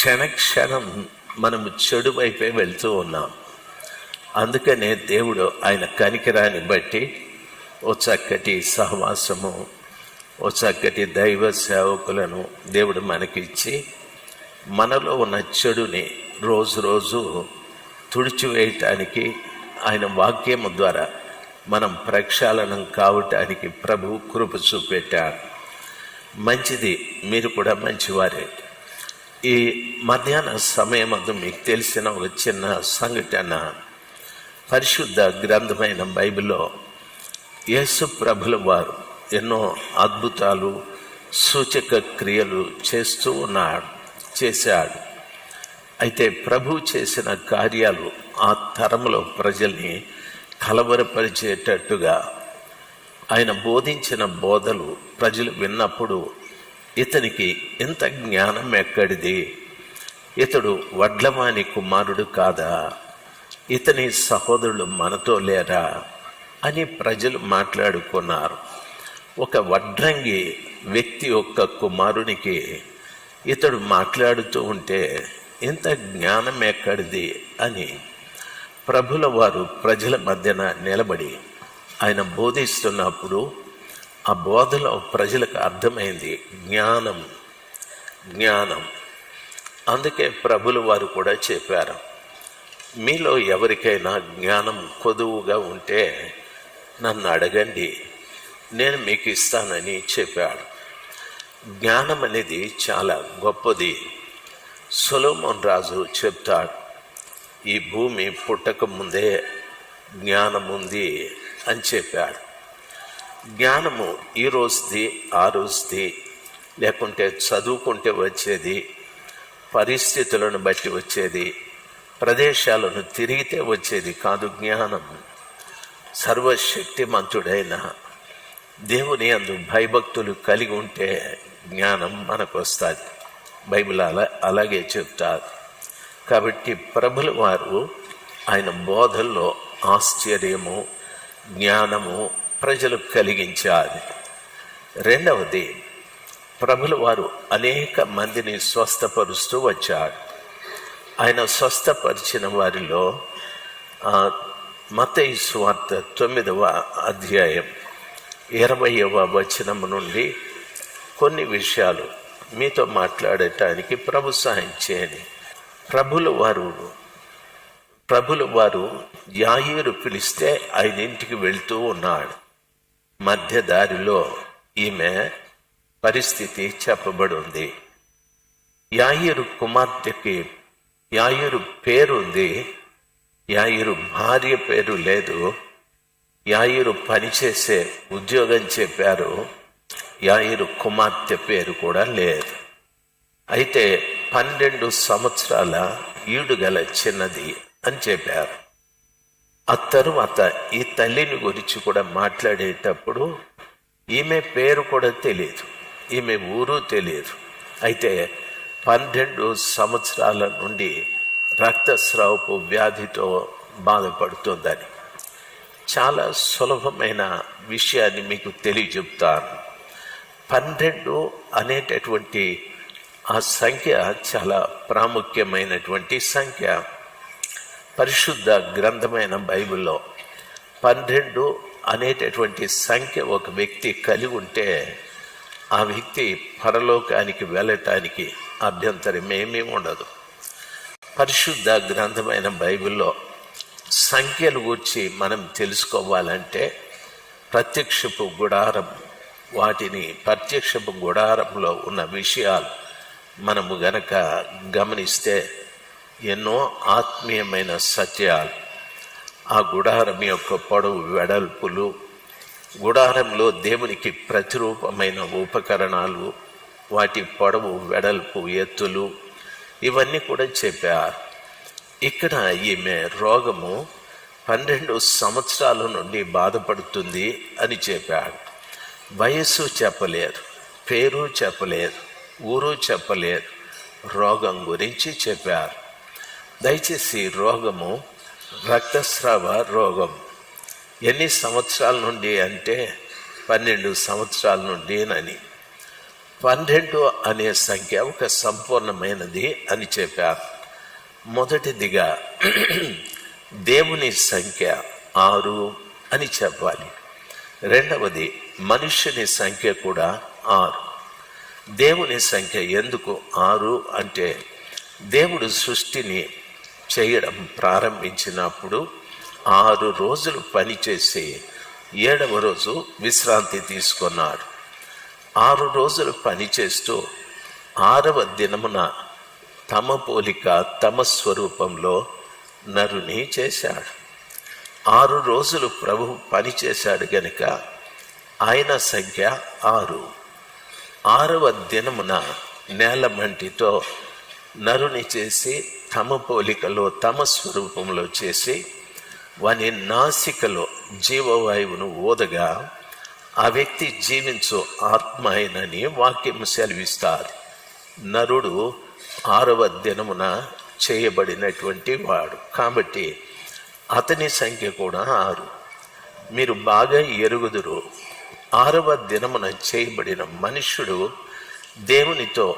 క్షణక్షణం మనము చెడు వైపే వెళ్తూ ఉన్నాం. అందుకనే దేవుడు ఆయన కనికరాన్ని బట్టి ఓ చక్కటి సహవాసము, ఓ చక్కటి దైవ సేవకులను దేవుడు మనకిచ్చి మనలో ఉన్న చెడుని రోజు రోజు తుడిచివేయటానికి ఆయన వాక్యము ద్వారా మనం ప్రక్షాళనం కావటానికి ప్రభు కృప చూపెట్టాడు. మంచిది, మీరు కూడా మంచివారే. ఈ మధ్యాహ్న సమయమందు మీకు తెలిసిన ఒక చిన్న సంఘటన, పరిశుద్ధ గ్రంథమైన బైబిల్లో యేసు ప్రభుల వారు ఎన్నో అద్భుతాలు, సూచక క్రియలు చేశాడు. అయితే ప్రభు చేసిన కార్యాలు ఆ తరంలో ప్రజల్ని కలవరపరిచేటట్టుగా ఆయన బోధించిన బోధలు ప్రజలు విన్నప్పుడు ఇతనికి ఇంత జ్ఞానం ఎక్కడిది, ఇతడు వడ్లమాని కుమారుడు కాదా, ఇతని సహోదరులు మనతో లేరా అని ప్రజలు మాట్లాడుకున్నారు. ఒక వడ్రంగి వ్యక్తి యొక్క కుమారునికి ఇతడు మాట్లాడుతూ ఉంటే ఇంత జ్ఞానం ఎక్కడిది అని ప్రభుల వారు ప్రజల మధ్యన నిలబడి ఆయన బోధిస్తున్నప్పుడు ఆ బోధలో ప్రజలకు అర్థమైంది జ్ఞానం. అందుకే ప్రభుల వారు కూడా చెప్పారు, మీలో ఎవరికైనా జ్ఞానం కొదువుగా ఉంటే నన్ను అడగండి, నేను మీకు ఇస్తానని చెప్పాడు. జ్ఞానం అనేది చాలా గొప్పది. సొలొమోను రాజు చెప్తాడు, ఈ భూమి పుట్టక ముందే జ్ఞానం ఉంది అని చెప్పాడు. జ్ఞానము ఈ రోజుది, ఆ రోజుది, లేకుంటే చదువుకుంటే వచ్చేది, పరిస్థితులను బట్టి వచ్చేది, ప్రదేశాలను తిరిగితే వచ్చేది కాదు. జ్ఞానం సర్వశక్తిమంతుడైన దేవుని యందు భయభక్తులు కలిగి ఉంటే జ్ఞానం మనకు వస్తుంది. బైబిల్ అలాగే చెప్తారు. కాబట్టి ప్రభుల వారు ఆయన బోధల్లో ఆశ్చర్యము, జ్ఞానము ప్రజలు కలిగించారు. రెండవది, ప్రభుల వారు అనేక మందిని స్వస్థపరుస్తూ వచ్చాడు. ఆయన స్వస్థపరిచిన వారిలో మత్తయి సువార్త 9వ అధ్యాయం 20వ వచనము నుండి కొన్ని విషయాలు మీతో మాట్లాడటానికి ప్రభు సహాయం చేయని. ప్రభుల వారు యాయీరు పిలిస్తే ఆయన ఇంటికి వెళ్తూ ఉన్నాడు. మధ్య దారిలో ఈమె పరిస్థితి చెప్పబడి ఉంది. యాయీరు కుమార్తెకి యాయీరు పేరుంది, యాయీరు భార్య పేరు లేదు. యాయీరు పనిచేసే ఉద్యోగం చెప్పారు, యాయీరు కుమార్తె పేరు కూడా లేదు. అయితే 12 సంవత్సరాల ఈడుగల చిన్నది అని చెప్పారు. ఆ తరువాత ఈ తల్లిని గురించి కూడా మాట్లాడేటప్పుడు ఈమె పేరు కూడా తెలియదు, ఈమె ఊరు తెలియదు. అయితే 12 సంవత్సరాల నుండి రక్తస్రావపు వ్యాధితో బాధపడుతుందని. చాలా సులభమైన విషయాన్ని మీకు తెలియజెప్తాను. 12 అనేటటువంటి ఆ సంఖ్య చాలా ప్రాముఖ్యమైనటువంటి సంఖ్య. పరిశుద్ధ గ్రంథమైన బైబిల్లో 12 అనేటటువంటి సంఖ్య ఒక వ్యక్తి కలిగి ఉంటే ఆ వ్యక్తి పరలోకానికి వెళ్ళటానికి అభ్యంతరమేమీ ఉండదు. పరిశుద్ధ గ్రంథమైన బైబిల్లో సంఖ్యలు గురించి మనం తెలుసుకోవాలంటే ప్రత్యక్షపు గుడారం, ప్రత్యక్షపు గుడారంలో ఉన్న విషయాలు మనము గనక గమనిస్తే ఎన్నో ఆత్మీయమైన సత్యాలు, ఆ గుడారం యొక్క పొడవు వెడల్పులు, గుడారంలో దేవునికి ప్రతిరూపమైన ఉపకరణాలు, వాటి పొడవు వెడల్పు ఎత్తులు, ఇవన్నీ కూడా చెప్పారు. ఇక్కడ ఈమె రోగము 12 సంవత్సరాల నుండి బాధపడుతుంది అని చెప్పాడు. వయస్సు చెప్పలేరు, పేరు చెప్పలేరు, ఊరు చెప్పలేరు, రోగం గురించి చెప్పారు. దయచేసి రోగము రక్తస్రావ రోగం. ఎన్ని సంవత్సరాల నుండి అంటే 12 సంవత్సరాల నుండి అని. 12 అనే సంఖ్య ఒక సంపూర్ణమైనది అని చెప్పారు. మొదటిదిగా దేవుని సంఖ్య 6 అని చెప్పాలి. రెండవది మనుష్యుని సంఖ్య కూడా 6. దేవుని సంఖ్య ఎందుకు 6 అంటే, దేవుడు సృష్టిని చేయడం ప్రారంభించినప్పుడు 6 రోజులు పనిచేసి 7వ రోజు విశ్రాంతి తీసుకున్నాడు. 6 రోజులు పనిచేస్తూ 6వ దినమున తమ పోలిక తమ స్వరూపంలో నరుని చేశాడు. 6 రోజులు ప్రభు పనిచేశాడు గనుక ఆయన సంఖ్య 6. 6వ దినమున నేల మంటితో నరుని చేసి తమ పోలికలో తమ స్వరూపంలో చేసి వాని నాసికలో జీవవాయువును ఊదగా ఆ వ్యక్తి జీవించు ఆత్మ అయినని వాక్యం సెలవిస్తారు. నరుడు 6వ దినమున చేయబడినటువంటి వాడు కాబట్టి అతని సంఖ్య కూడా 6. మీరు బాగా ఎరుగుదురు, 6వ దినమున చేయబడిన మనుష్యుడు దేవునితో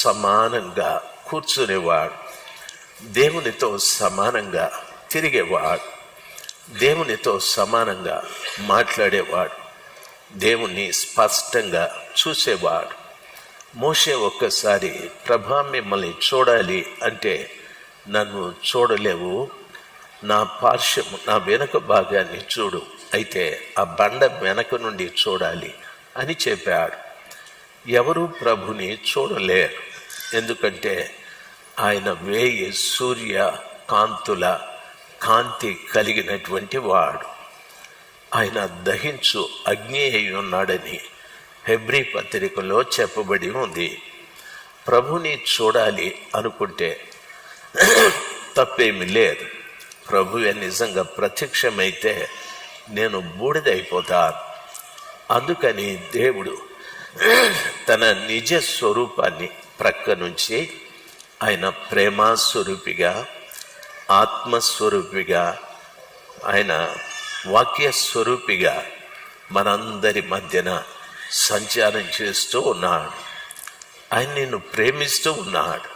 సమానంగా కూర్చునేవాడు, దేవునితో సమానంగా తిరిగేవాడు, దేవునితో సమానంగా మాట్లాడేవాడు, దేవుణ్ణి స్పష్టంగా చూసేవాడు. మోషే ఒక్కసారి ప్రభా మిమ్మల్ని చూడాలి అంటే, నన్ను చూడలేవు, నా పార్శ్వము నా వెనుక భాగాన్ని చూడు, అయితే ఆ బండ వెనక నుండి చూడాలి అని చెప్పాడు. ఎవరు ప్రభుని చూడలేరు, ఎందుకంటే ఆయన 1000 సూర్య కాంతుల కాంతి కలిగినటువంటి వాడు. ఆయన దహించు అగ్ని అయి ఉన్నాడని హెబ్రీ పత్రికలో చెప్పబడి ఉంది. ప్రభుని చూడాలి అనుకుంటే తప్పేమీ లేదు. ప్రభువే నిజంగా ప్రత్యక్షమైతే నేను బూడిదైపోతాను. అందుకని దేవుడు తన నిజ స్వరూపాన్ని ప్రక్క నుంచి ఆయన ప్రేమస్వరూపిగా, ఆత్మస్వరూపిగా, ఆయన వాక్యస్వరూపిగా మనందరి మధ్యన సంచారం చేస్తూ ఉన్నాడు. ఆయన నిన్ను ప్రేమిస్తూ ఉన్నాడు.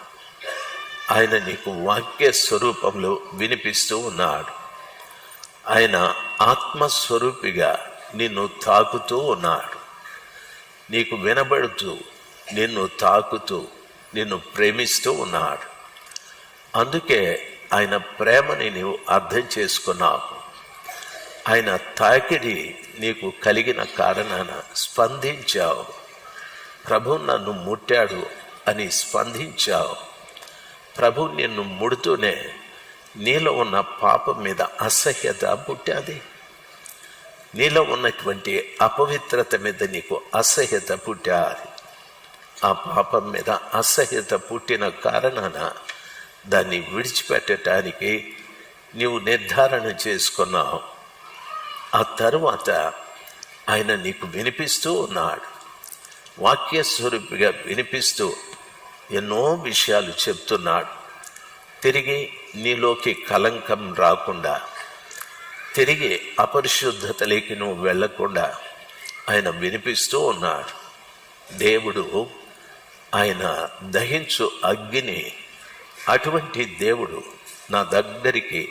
ఆయన నీకు వాక్య స్వరూపంలో వినిపిస్తూ ఉన్నాడు. ఆయన ఆత్మస్వరూపిగా నిన్ను తాకుతూ ఉన్నాడు. నీకు వినబడుతూ, నిన్ను తాకుతూ, నిన్ను ప్రేమిస్తూ ఉన్నాడు. అందుకే ఆయన ప్రేమని నీవు అర్థం చేసుకున్నావు. ఆయన తాకిడి నీకు కలిగిన కారణాన స్పందించావు. ప్రభు నన్ను ముట్టాడు అని స్పందించావు. ప్రభు నిన్ను ముడుతూనే నీలో ఉన్న పాపం మీద అసహ్యత పుట్టాది. నీలో ఉన్నటువంటి అపవిత్రత మీద నీకు అసహ్యత పుట్టాది. ఆ పాపం మీద అసహ్యత పుట్టిన కారణాన దాన్ని విడిచిపెట్టడానికి నీవు నిర్ధారణ చేసుకున్నావు. ఆ తరువాత ఆయన నీకు వినిపిస్తూ ఉన్నాడు. వాక్యస్వరూపిగా వినిపిస్తూ ఎన్నో విషయాలు చెప్తున్నాడు. తిరిగి నీలోకి కలంకం రాకుండా, తిరిగి అపరిశుద్ధతలోకి నువ్వు వెళ్లకుండా ఆయన వినిపిస్తూ ఉన్నాడు. దేవుడు ఆయన దహించు అగ్ని, అటువంటి దేవుడు నా దగ్గరికి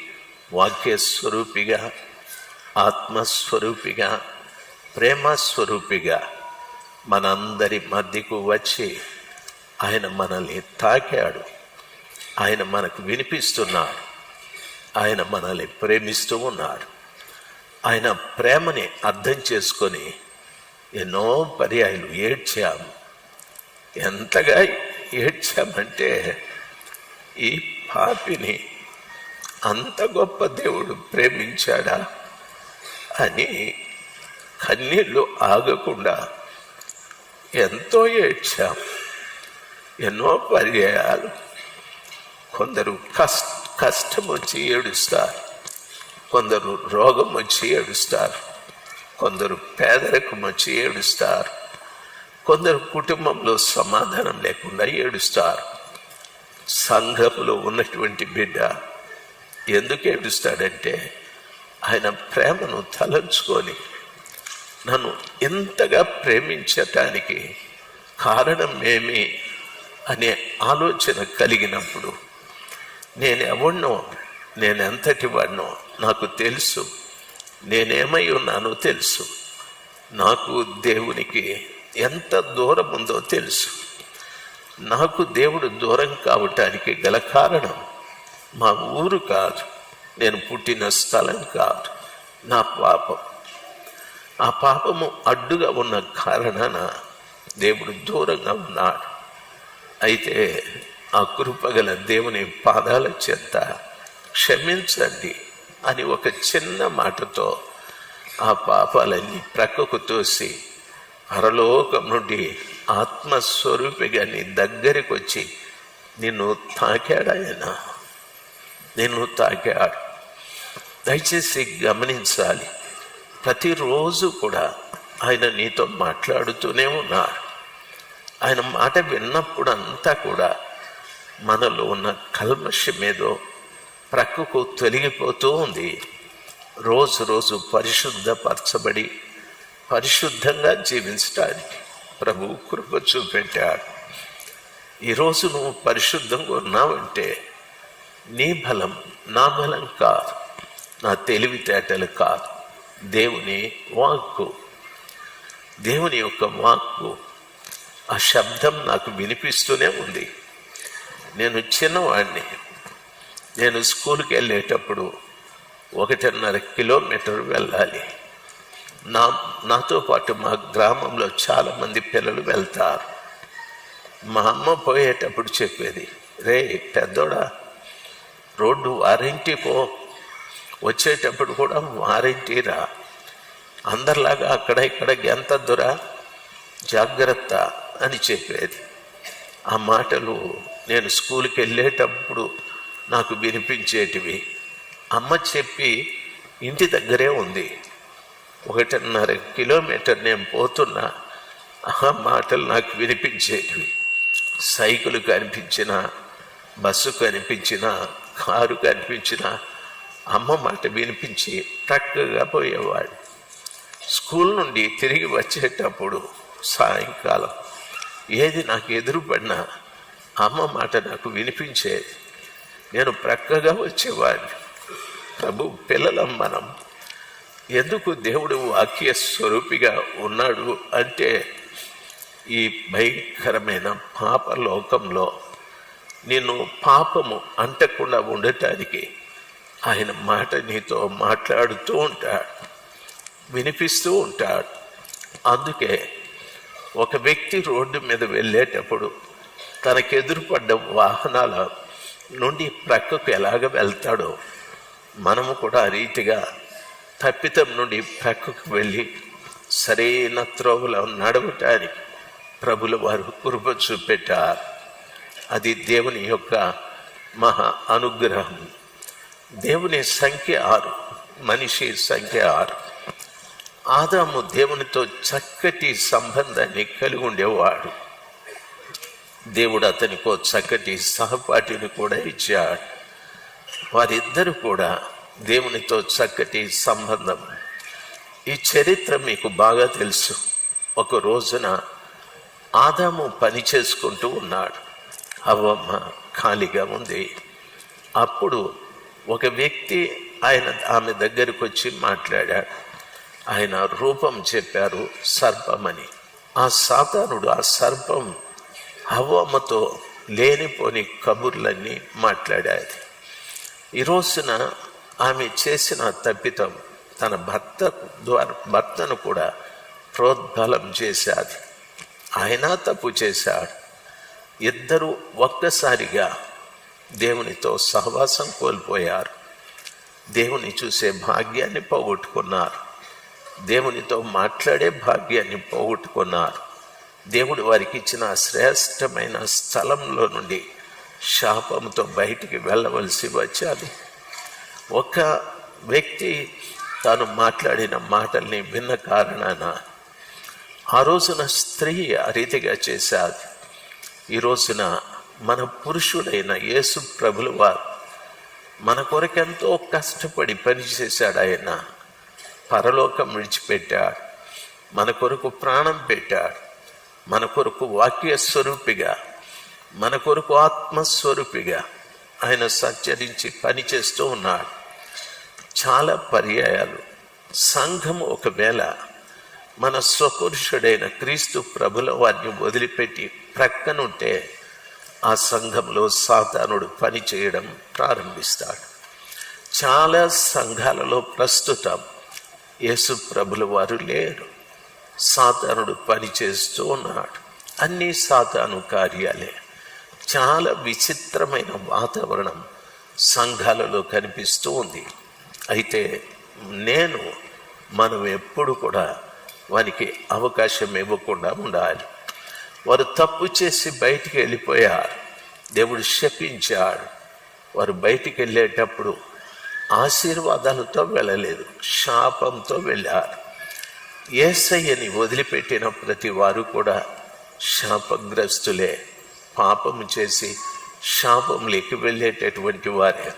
వాక్యస్వరూపిగా, ఆత్మస్వరూపిగా, ప్రేమస్వరూపిగా మనందరి మధ్యకు వచ్చి ఆయన మనల్ని తాకాడు. ఆయన మనకు వినిపిస్తున్నాడు. ఆయన మనల్ని ప్రేమిస్తూ ఉన్నాడు. ఆయన ప్రేమని అర్థం చేసుకొని ఎన్నో పర్యాయాలు ఏడ్చాము. ఎంతగా ఏడ్చామంటే, ఈ పాపిని అంత గొప్ప దేవుడు ప్రేమించాడా అని కన్నీళ్ళు ఆగకుండా ఎంతో ఏడ్చాం. ఎన్నో పర్యాయాలు కొందరు కష్టం వచ్చి ఏడుస్తారు, కొందరు రోగం వచ్చి ఏడుస్తారు, కొందరు పేదరికం వచ్చి ఏడుస్తారు, కొందరు కుటుంబంలో సమాధానం లేకుండా ఏడుస్తారు. సంఘంలో ఉన్నటువంటి బిడ్డ ఎందుకు ఏడుస్తాడంటే, ఆయన ప్రేమను తలంచుకొని నన్ను ఇంతగా ప్రేమించటానికి కారణం ఏమి అనే ఆలోచన కలిగినప్పుడు నేనెవడినో, నేనెంతటి వాడినో నాకు తెలుసు, నేనేమై ఉన్నానో తెలుసు, నాకు దేవునికి ఎంత దూరం ఉందో తెలుసు. నాకు దేవుడు దూరం కావటానికి గల కారణం మా ఊరు కాదు, నేను పుట్టిన స్థలం కాదు, నా పాపం. ఆ పాపము అడ్డుగా ఉన్న కారణాన దేవుడు దూరంగా ఉన్నాడు. అయితే ఆ కృపగల దేవుని పాదాల చెంత క్షమించండి అని ఒక చిన్న మాటతో ఆ పాపాలన్నీ ప్రక్కకు తోసి పరలోకం నుండి ఆత్మస్వరూపిగా నీ దగ్గరికి వచ్చి నిన్ను తాకాడాయన, నిన్ను తాకాడు. దయచేసి గమనించాలి, ప్రతిరోజు కూడా ఆయన నీతో మాట్లాడుతూనే ఉన్నాడు. ఆయన మాట విన్నప్పుడు అంతా కూడా మనలో ఉన్న కల్మషమేదో ప్రక్కకు తొలగిపోతూ ఉంది. రోజు రోజు పరిశుద్ధపరచబడి పరిశుద్ధంగా జీవించడానికి ప్రభు కృప చూపెట్టాడు. ఈరోజు నువ్వు పరిశుద్ధంగా ఉన్నావంటే నీ బలం, నా బలం కాదు, నా తెలివితేటలు కాదు, దేవుని వాక్కు, దేవుని యొక్క వాక్కు. ఆ శబ్దం నాకు వినిపిస్తూనే ఉంది. నేను చిన్నవాడిని. నేను స్కూల్కి వెళ్ళేటప్పుడు 1.5 కిలోమీటర్ వెళ్ళాలి. నాతో పాటు మా గ్రామంలో చాలామంది పిల్లలు వెళ్తారు. మా అమ్మ పోయేటప్పుడు చెప్పేది, రే పెద్దోడా, రోడ్డు వారింటి పో, వచ్చేటప్పుడు కూడా వారింటి రా, అందరిలాగా అక్కడ ఇక్కడ గెంతద్దురా, జాగ్రత్త అని చెప్పేది. ఆ మాటలు నేను స్కూల్కి వెళ్ళేటప్పుడు నాకు వినిపించేటివి. అమ్మ చెప్పి ఇంటి దగ్గరే ఉంది, 1.5 కిలోమీటర్ నేను పోతున్నా ఆ మాటలు నాకు వినిపించేటివి. సైకిల్ కనిపించినా, బస్సు కనిపించినా, కారు కనిపించినా అమ్మ మాట వినిపించి చక్కగా పోయేవాడు. స్కూల్ నుండి తిరిగి వచ్చేటప్పుడు సాయంకాలం ఏది నాకు ఎదురుపడినా అమ్మ మాట నాకు వినిపించేది. నేను ప్రక్కగా వచ్చేవాడిని. ప్రభు పిల్లలం మనం. ఎందుకు దేవుడు వాక్య స్వరూపిగా ఉన్నాడు అంటే, ఈ భయంకరమైన పాప లోకంలో నిన్ను పాపము అంటకుండా ఉండటానికి ఆయన మాట నీతో మాట్లాడుతూ ఉంటాడు, వినిపిస్తూ ఉంటాడు. అందుకే ఒక వ్యక్తి రోడ్డు మీద వెళ్ళేటప్పుడు తనకెదురుపడ్డ వాహనాల నుండి ప్రక్కకు ఎలాగ వెళ్తాడో మనము కూడా ఆ రీతిగా తప్పితం నుండి ప్రక్కకు వెళ్ళి సరైన త్రోవలో నడవటానికి ప్రభుల వారు కృప చూపెట్టారు. అది దేవుని యొక్క మహా అనుగ్రహం. దేవుని సంఖ్య 6, మనిషి సంఖ్య 6. ఆదాము దేవునితో చక్కటి సంబంధాన్ని కలిగి ఉండేవాడు. దేవుడు అతనికో చక్కటి సహపాఠిని కూడా ఇచ్చాడు. వారిద్దరు కూడా దేవునితో చక్కటి సంబంధం. ఈ చరిత్ర మీకు బాగా తెలుసు. ఒక రోజున ఆదాము పని చేసుకుంటూ ఉన్నాడు, హవ్వమ్మ ఖాళీగా ఉంది. అప్పుడు ఒక వ్యక్తి ఆమె దగ్గరికి వచ్చి మాట్లాడాడు. ఆయన రూపం చెప్పారు, సర్పమని. ఆ సాతానుడు, ఆ సర్పం హవ్వమ్మతో లేనిపోని కబుర్లన్నీ మాట్లాడాది. ఈ రోజున ఆమె చేసిన తప్పితం తన భర్తను కూడా ప్రోద్బలం చేశాది. ఆయన తప్పు చేశాడు. ఇద్దరు ఒక్కసారిగా దేవునితో సహవాసం కోల్పోయారు. దేవుని చూసే భాగ్యాన్ని పోగొట్టుకున్నారు. దేవునితో మాట్లాడే భాగ్యాన్ని పోగొట్టుకున్నారు. దేవుడు వారికి ఇచ్చిన శ్రేష్టమైన స్థలంలో నుండి శాపంతో బయటికి వెళ్ళవలసి వచ్చాది. ఒక వ్యక్తి తాను మాట్లాడిన మాటల్ని విన్న కారణాన ఆ రోజున స్త్రీ ఆ రీతిగా చేశాది. ఈ రోజున మన పురుషుడైన యేసు ప్రభుల వారు మన కొరకెంతో కష్టపడి పనిచేశాడు. ఆయన పరలోకం విడిచిపెట్టాడు, మన కొరకు ప్రాణం పెట్టాడు. మన కొరకు వాక్య స్వరూపిగా, మన కొరకు ఆత్మస్వరూపిగా ఆయన సంచరించి పనిచేస్తూ ఉన్నాడు. చాలా పర్యాయాలు సంఘము ఒకవేళ మన స్వపురుషుడైన క్రీస్తు ప్రభుల వారిని వదిలిపెట్టి ప్రక్కనుంటే ఆ సంఘంలో సాతానుడు పని చేయడం ప్రారంభిస్తాడు. చాలా సంఘాలలో ప్రస్తుతం యేసు ప్రభుల వారు లేరు, సాతానుడు పని చేస్తూ ఉన్నాడు. అన్నీ సాతాను కార్యాలే. చాలా విచిత్రమైన వాతావరణం సంఘాలలో కనిపిస్తూ ఉంది. అయితే మనం ఎప్పుడు కూడా వారికి అవకాశం ఇవ్వకుండా ఉండాలి. వారు తప్పు చేసి బయటికి వెళ్ళిపోయారు, దేవుడు శపించాడు. వారు బయటికి వెళ్ళేటప్పుడు ఆశీర్వాదాలతో వెళ్ళలేదు, శాపంతో వెళ్ళారు. యేసయ్యని వదిలిపెట్టిన ప్రతి వారు కూడా శాపగ్రస్తులే. పాపము చేసి శాపంలోకి వెళ్ళేటటువంటి వారే.